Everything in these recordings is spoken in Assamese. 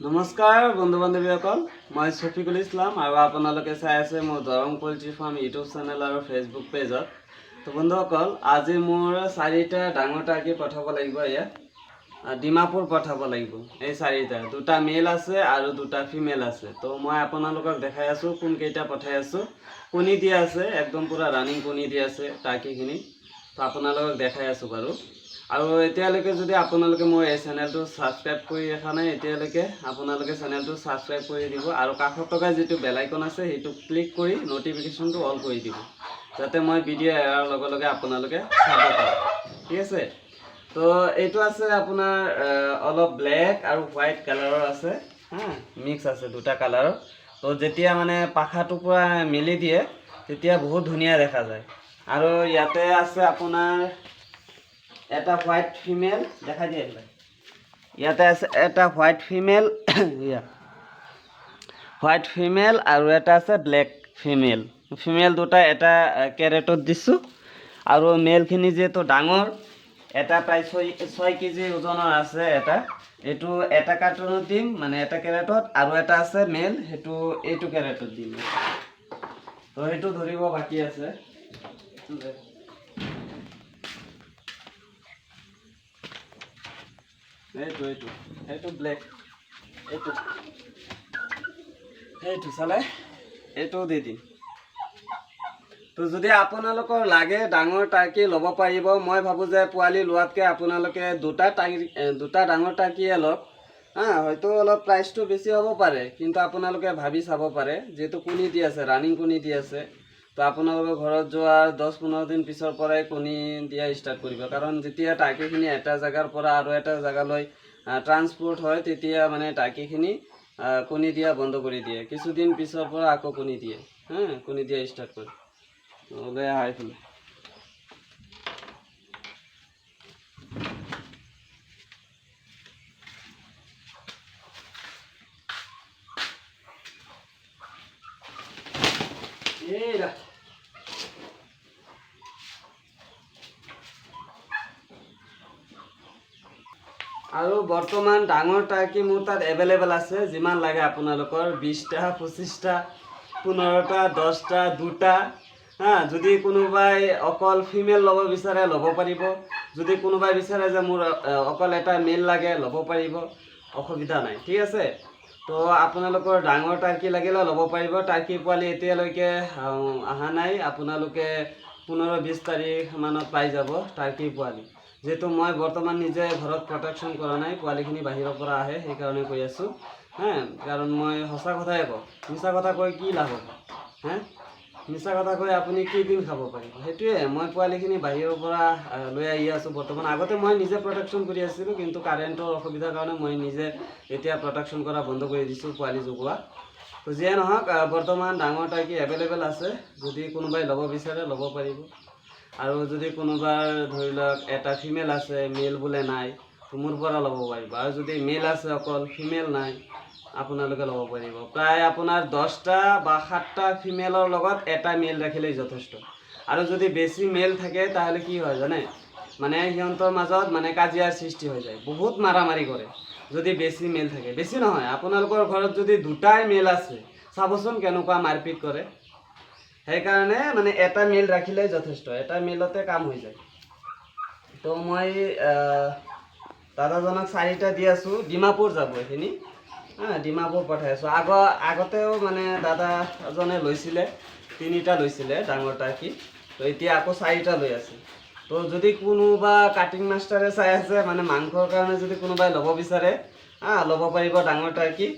নমস্কাৰ বন্ধু বান্ধৱীসকল, মই শফিকুল ইছলাম আৰু আপোনালোকে চাই আছে মোৰ Darrang poultry farm YouTube channel আৰু ফেচবুক পেজত। তো বন্ধুসকল, আজি মোৰ 4টা ডাঙৰ টাৰ্কি পঠাব লাগিব। ইয়াত ডিমাপুৰ পঠাব লাগিব। এই 4টা, 2টা মেল আছে আৰু 2টা ফিমেল আছে। তো মই আপোনালোকক দেখাই আছোঁ কোনকেইটা পঠাই আছোঁ। কণী দি আছে, একদম পুৰা ৰানিং কণী দি আছে টাৰ্কিখিনি। তো আপোনালোকক দেখাই আছোঁ বাৰু। আৰু এতিয়ালৈকে যদি আপোনালোকে মোৰ এই চেনেলটো ছাবস্ক্ৰাইব কৰি ৰখা নাই, এতিয়ালৈকে আপোনালোকে চেনেলটো ছাবস্ক্ৰাইব কৰি দিব আৰু কাষত থকা যিটো বেল আইকন আছে সেইটো ক্লিক কৰি ন'টিফিকেশ্যনটো অল কৰি দিব, যাতে মই ভিডিঅ' এৰাৰ লগে লগে আপোনালোকে চাব পাৰে। ঠিক আছে। তো এইটো আছে আপোনাৰ অলপ ব্লেক আৰু হোৱাইট কালাৰৰ আছে, মিক্স আছে 2টা কালাৰৰ। তো যেতিয়া মানে পাখাটো পূৰা মেলি দিয়ে তেতিয়া বহুত ধুনীয়া দেখা যায়। আৰু ইয়াতে আছে আপোনাৰ এটা হোৱাইট ফিমেল, দেখা দিয়ে ইয়াতে আছে এটা হোৱাইট ফিমেল, হোৱাইট ফিমেল আৰু এটা আছে ব্লেক ফিমেল। ফিমেল 2টা এটা কেৰেটত দিছোঁ আৰু মেলখিনি যিহেতু ডাঙৰ, এটা প্ৰায় 6 কেজি ওজনৰ আছে। এইটো এটা কাৰ্টুনত দিম, মানে এটা কেৰেটত, আৰু এটা আছে মেল, সেইটো এইটো কেৰেটত দিম। তো সেইটো ধৰিব বাকী আছে। এইটো ব্লেক, এইটো চালে এইটো দি দিম। তো যদি আপোনালোকৰ লাগে ডাঙৰ টাৰ্কি ল'ব পাৰিব। মই ভাবোঁ যে পোৱালি লোৱাতকৈ আপোনালোকে 2টা ডাঙৰ টাৰ্কিয়ে লওক। হয়তো অলপ প্ৰাইচটো বেছি হ'ব পাৰে, কিন্তু আপোনালোকে ভাবি চাব পাৰে, যিহেতু কণী দি আছে, ৰানিং কণী দি আছে। তো আপোনালোকৰ ঘৰত যোৱাৰ 10-15 দিন পিছৰ পৰাই কণী দিয়া ষ্টাৰ্ট কৰিব। কাৰণ যেতিয়া টাৰ্কিখিনি এটা জেগাৰ পৰা আৰু এটা জেগালৈ ট্ৰান্সপোৰ্ট হয়, তেতিয়া মানে টাৰ্কিখিনি কণী দিয়া বন্ধ কৰি দিয়ে। কিছুদিন পিছৰ পৰা আকৌ কণী দিয়ে, কণী দিয়া ষ্টাৰ্ট কৰে। ওলাই আহা এইফালে। আৰু বৰ্তমান ডাঙৰ টাৰ্কি মোৰ তাত এভেইলেবল আছে। যিমান লাগে আপোনালোকৰ 20টা, 25টা, 15টা, 10টা, 2টা। যদি কোনোবাই অকল ফিমেল ল'ব বিচাৰে ল'ব পাৰিব। যদি কোনোবাই বিচাৰে যে মোৰ অকল এটা মেল লাগে ল'ব পাৰিব, অসুবিধা নাই। ঠিক আছে। তো আপোনালোকৰ ডাঙৰ টাৰ্কি লাগিলে ল'ব পাৰিব। টাৰ্কি পোৱালি এতিয়ালৈকে অহা নাই, আপোনালোকে 15-20 তাৰিখ মানত পাই যাব টাৰ্কি পোৱালি। যিহেতু মই বৰ্তমান নিজে ঘৰত প্ৰটেকশ্যন কৰা নাই, পোৱালিখিনি বাহিৰৰ পৰা আহে, সেইকাৰণে কৈ আছোঁ। কাৰণ মই সঁচা কথাই কওঁ, মিছা কথা কৈ কি লাভ হ'ব? মিছা কথা কৈ আপুনি কি দিন খাব পাৰিব? সেইটোৱে, মই পোৱালিখিনি বাহিৰৰ পৰা লৈ আহি আছোঁ বৰ্তমান। আগতে মই নিজে প্ৰটেকশ্যন কৰি আছিলোঁ, কিন্তু কাৰেণ্টৰ অসুবিধাৰ কাৰণে মই নিজে এতিয়া প্ৰটেকশ্যন কৰা বন্ধ কৰি দিছোঁ, পোৱালি জগোৱা। তো যিয়ে নহওক, বৰ্তমান ডাঙৰ টাৰ্কি এভেইলেবল আছে। যদি কোনোবাই ল'ব বিচাৰে ল'ব পাৰিব। আৰু যদি কোনোবাৰ ধৰি লওক এটা ফিমেল আছে, মেল বোলে নাই, তো মোৰ পৰা ল'ব পাৰিব। আৰু যদি মেল আছে অকল, ফিমেল নাই, আপোনালোকে ল'ব পাৰিব। প্ৰায় আপোনাৰ 10টা বা 7টা ফিমেলৰ লগত এটা মেল ৰাখিলেই যথেষ্ট। আৰু যদি বেছি মেল থাকে তাহলে কি হয় জানে, মানে সিহঁতৰ মাজত মানে কাজিয়াৰ সৃষ্টি হৈ যায়, বহুত মাৰামাৰি কৰে যদি বেছি মেল থাকে। বেছি নহয়, আপোনালোকৰ ঘৰত যদি 2টাই মেল আছে, চাবচোন কেনেকুৱা মাৰপিট কৰে। সেইকাৰণে মানে এটা মেল ৰাখিলেই যথেষ্ট, এটা মেলতে কাম হৈ যায়। তো মই দাদাজনক 4টা দি আছোঁ, ডিমাপুৰ যাব এইখিনি। ডিমাপুৰ পঠাই আছোঁ। আগতেও মানে দাদাজনে লৈছিলে, 3টা লৈছিলে ডাঙৰ টাৰ্কি। তো এতিয়া আকৌ 4টা লৈ আছে। তো যদি কোনোবা কাটিং মাষ্টাৰে চাই আছে, মানে মাংসৰ কাৰণে যদি কোনোবাই ল'ব বিচাৰে, ল'ব পাৰিব ডাঙৰ টাৰ্কি।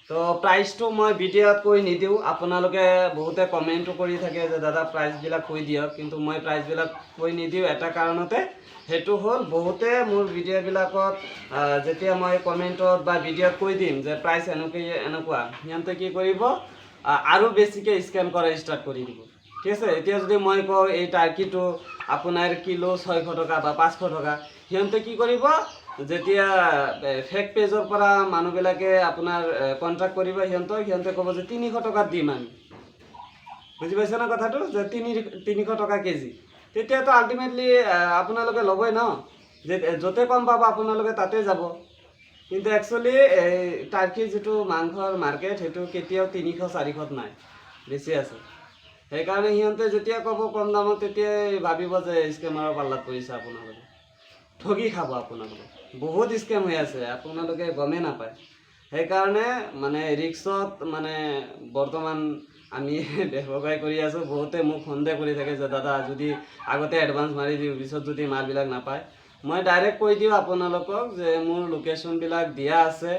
তো প্ৰাইচটো মই ভিডিঅ'ত কৈ নিদিওঁ। আপোনালোকে বহুতে কমেণ্টো কৰি থাকে যে দাদা প্ৰাইচবিলাক কৈ দিয়ক, কিন্তু মই প্ৰাইচবিলাক কৈ নিদিওঁ এটা কাৰণতে। সেইটো হ'ল, বহুতে মোৰ ভিডিঅ'বিলাকত যেতিয়া মই কমেণ্টত বা ভিডিঅ'ত কৈ দিম যে প্ৰাইচ এনেকুৱা, সিহঁতে কি কৰিব, আৰু বেছিকৈ স্কেম কৰা ষ্টাৰ্ট কৰি দিব। ঠিক আছে। এতিয়া যদি মই কওঁ এই টাৰ্কিটো আপোনাৰ কিলো 600 টকা বা 500 টকা, সিহঁতে কি কৰিব, যেতিয়া ফেক পেজৰ পৰা মানুহবিলাকে আপোনাৰ কণ্টেক্ট কৰিব সিহঁতে ক'ব যে 300 টকাত দিম আমি। বুজি পাইছে না কথাটো, যে 300 টকা কেজি। তেতিয়াতো আল্টিমেটলি আপোনালোকে ল'বই ন, যে য'তে কম পাব আপোনালোকে তাতে যাব। কিন্তু একচুৱেলি টাৰ্কিৰ যিটো মাংসৰ মাৰ্কেট সেইটো কেতিয়াও 300-400 নাই, বেছি আছে। সেইকাৰণে সিহঁতে যেতিয়া ক'ব কম দামত তেতিয়াই ভাবিব যে স্কেমাৰৰ পাল্লাত পৰিছে আপোনালোকে, ঠগি খাব আপোনালোকে। বহুত স্কেম হৈ আছে, আপোনালোকে গমেই নাপায়। সেইকাৰণে মানে ৰিক্সত মানে বৰ্তমান আমি ব্যৱসায় কৰি আছোঁ। বহুতে মোক সন্দেহ কৰি থাকে যে দাদা যদি আগতে এডভান্স মাৰি দিওঁ, পিছত যদি মালবিলাক নাপায়। মই ডাইৰেক্ট কৈ দিওঁ আপোনালোকক যে মোৰ লোকেশ্যনবিলাক দিয়া আছে,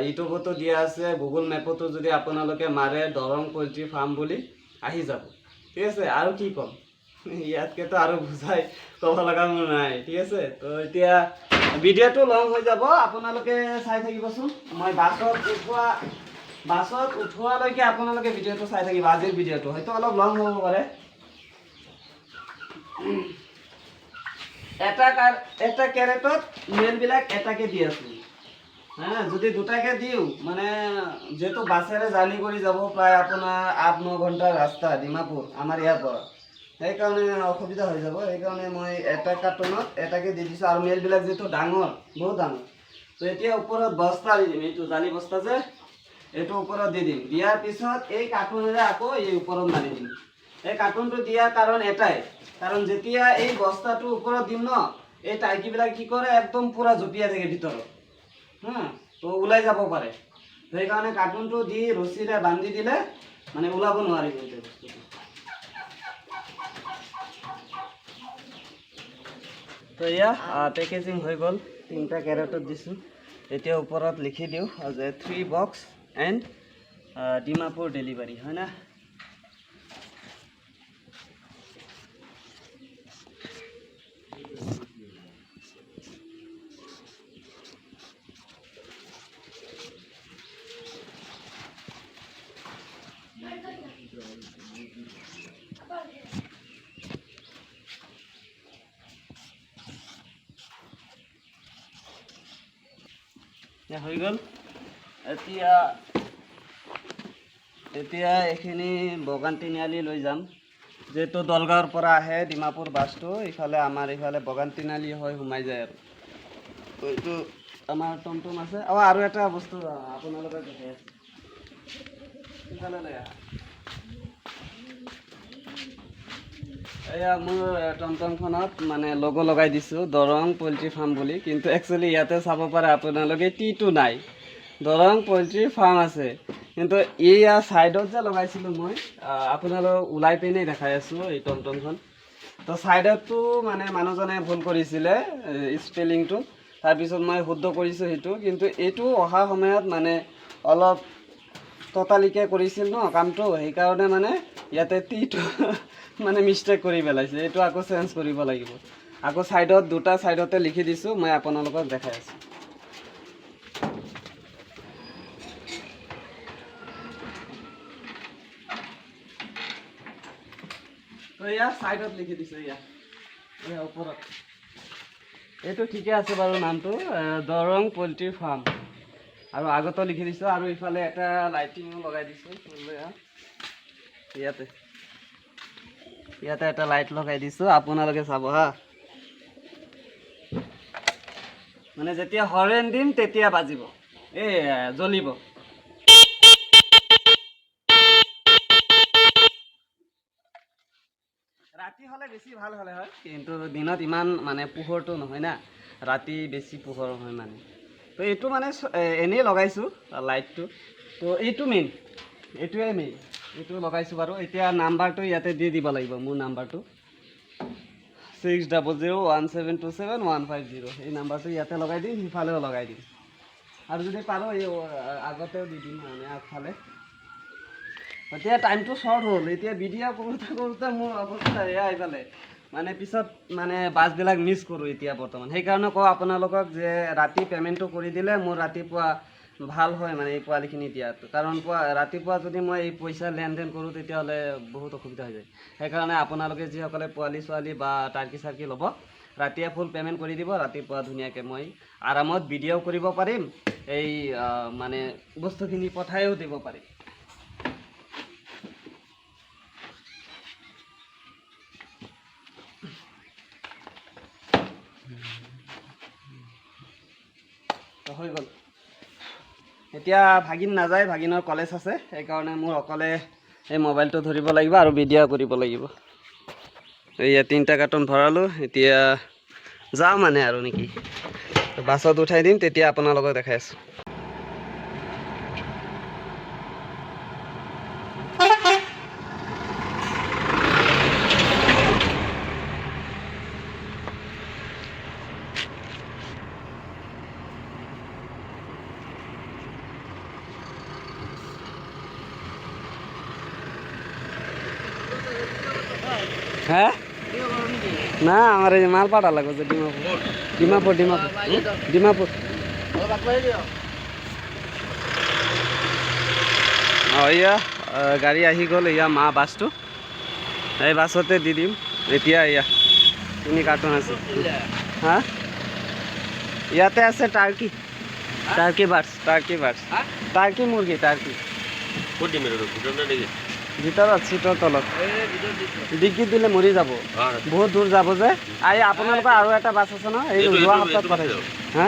ইউটিউবতো দিয়া আছে, গুগল মেপতো যদি আপোনালোকে মাৰে দৰং পল্ট্ৰি ফাৰ্ম বুলি আহি যাব, ঠিক আছে। আৰু কি ক'ম, ইয়াতকেতো আৰু বুজাই ক'ব লগা মোৰ নাই, ঠিক আছে। তো এতিয়া ভিডিঅ'টো লং হৈ যাব, আপোনালোকে চাই থাকিবচোন। মই বাছত উঠোৱালৈকে আপোনালোকে ভিডিঅ'টো চাই থাকিব। আজিৰ ভিডিঅ'টো হয়তো অলপ লং হ'ব পাৰে। এটা কেৰেটত মেলবিলাক এটাকে দি আছোঁ, যদি দুটাকে দিওঁ মানে যিহেতু বাছেৰে জাৰ্ণি কৰি যাব প্ৰায় আপোনাৰ 8-9 ঘণ্টাৰ ৰাস্তা ডিমাপুৰ আমাৰ ইয়াৰ পৰা, সেইকাৰণে অসুবিধা হৈ যাব। সেইকাৰণে মই এটা কাৰ্টুনত এটাকে দি দিছোঁ। আৰু মেলবিলাক যিহেতু ডাঙৰ, বহুত ডাঙৰ, তো এতিয়া ওপৰত বস্তা দি দিম, এইটো জালি বস্তা যে এইটো ওপৰত দি দিম। দিয়াৰ পিছত এই কাৰ্টুনেৰে আকৌ এই ওপৰত মাৰি দিম। এই কাৰ্টুনটো দিয়াৰ কাৰণ এটাই, কাৰণ যেতিয়া এই বস্তাটো ওপৰত দিম ন, এই টাৰ্কিবিলাক কি কৰে একদম পূৰা জঁপিয়াই থাকে ভিতৰত, তো ওলাই যাব পাৰে। সেইকাৰণে কাৰ্টুনটো দি ৰছীৰে বান্ধি দিলে মানে ওলাব নোৱাৰিব এই বস্তুটো। তো এয়া পেকেজিং হৈ গ'ল, 3টা কেৰেটত দিছোঁ। এতিয়া ওপৰত লিখি দিওঁ যে 3 বক্স এণ্ড ডিমাপুৰ ডেলিভাৰী, হয় না। হৈ গ'ল। এতিয়া এইখিনি বগান তিনিআলি লৈ যাম, যিহেতু দলগাঁৱৰ পৰা আহে ডিমাপুৰ বাছটো, ইফালে আমাৰ ইফালে বগান তিনিআলি হৈ সোমাই যায় আৰু। তো এইটো আমাৰ টমটম আছে। আৰু এটা বস্তু আপোনালোকে দেখাই আছে, ইফালে লৈ আহা। এয়া মোৰ টমটমখনত মানে লগো লগাই দিছোঁ দৰং পল্ট্ৰি ফাৰ্ম বুলি, কিন্তু একচুৱেলি ইয়াতে চাব পাৰে আপোনালোকে টিটো নাই, দৰং পল্ট্ৰি ফাৰ্ম আছে। কিন্তু এইয়া ছাইডত যে লগাইছিলোঁ মই, আপোনালোক ওলাই পিনে দেখাই আছোঁ এই টমটমখন। তো ছাইডতো মানে মানুহজনে ভুল কৰিছিলে স্পেলিংটো, তাৰপিছত মই শুদ্ধ কৰিছোঁ সেইটো। কিন্তু এইটো অহা সময়ত মানে অলপ ততালিকে কৰিছিল ন কামটো, সেইকাৰণে মানে ইয়াতে টিটো মানে মিষ্টেক কৰি পেলাইছে। এইটো আকৌ চেঞ্জ কৰিব লাগিব। আকৌ ছাইডত 2টা ছাইডতে লিখি দিছোঁ, মই আপোনালোকক দেখাই আছোঁ। তো এয়া ছাইডত লিখি দিছোঁ, এয়া ওপৰত। এইটো ঠিকে আছে বাৰু নামটো, দৰং পল্ট্ৰি ফাৰ্ম। আৰু আগতো লিখি দিছোঁ, আৰু ইফালে এটা লাইটিঙো লগাই দিছোঁ। ইয়াতে এটা লাইট লগাই দিছোঁ, আপোনালোকে চাব হা। মানে যেতিয়া হৰ্ণ দিম তেতিয়া বাজিব, জ্বলিব। ৰাতি হ'লে বেছি ভাল হ'লে হয়, কিন্তু দিনত ইমান মানে পোহৰটো নহয় না, ৰাতি বেছি পোহৰ হয় মানে। তো এইটো মানে এনেই লগাইছোঁ লাইটটো। তো এইটোৱে মেইন, এইটো লগাইছোঁ বাৰু। এতিয়া নাম্বাৰটো ইয়াতে দি দিব লাগিব, মোৰ নাম্বাৰটো 6001727150। এই নাম্বাৰটো ইয়াতে লগাই দিম, সিফালেও লগাই দিম। আৰু যদি পাৰোঁ এই আগতেও দি দিম মানে আগফালে। এতিয়া টাইমটো শ্বৰ্ট হ'ল, এতিয়া ভিডিঅ' কৰোঁতে মোৰ অৱস্থা এয়া এইফালে মানে পিছত মানে বাছবিলাক মিছ কৰোঁ এতিয়া বৰ্তমান। সেইকাৰণে কওঁ আপোনালোকক যে ৰাতি পে'মেণ্টটো কৰি দিলে মোৰ ৰাতিপুৱা ভাল হয় মানে এই পোৱালিখিনি দিয়াটো। কাৰণ ৰাতিপুৱা যদি মই এই পইচা লেনদেন কৰোঁ তেতিয়াহ'লে বহুত অসুবিধা হৈ যায়। সেইকাৰণে আপোনালোকে যিসকলে পোৱালি ছোৱালী বা টাৰ্কি চাৰ্কি ল'ব, ৰাতিয়ে ফুল পে'মেণ্ট কৰি দিব। ৰাতিপুৱা ধুনীয়াকৈ মই আৰামত ভিডিঅ' কৰিব পাৰিম, এই মানে বস্তুখিনি পঠাইও দিব পাৰিম। হৈ গ'ল। এতিয়া ভাগিন নাযায়, ভাগিনৰ কলেজ আছে, সেইকাৰণে মোৰ অকলে এই মোবাইলটো ধৰিব লাগিব আৰু ভিডিঅ' কৰিব লাগিব। এয়া 3টা কাৰ্টন ভৰালোঁ, এতিয়া যাওঁ মানে আৰু নেকি, বাছত উঠাই দিম, তেতিয়া আপোনালোকক দেখাই আছোঁ। হ্যাঁ না আমার এই মাল পাঠা লাগবে যে ডিমাপুর ডিমাপুর এয়া গাড়ী আহি গ'ল। এয়া মা বাছটো, এই বাছতে দি দিম। এতিয়া এয়া 3 কাৰ্টন আছে। হা ইয়াতে আছে টাৰ্কি টাৰ্কি মুৰ্গী ভিতৰত চিটৰ তলত ডিগ্গিত দিলে মৰি যাব, বহুত দূৰ যাব যে। আপোনালোকৰ আৰু এটা বাছ আছে ন, এই যোৱা সপ্তাহত পঠাইছোঁ। হা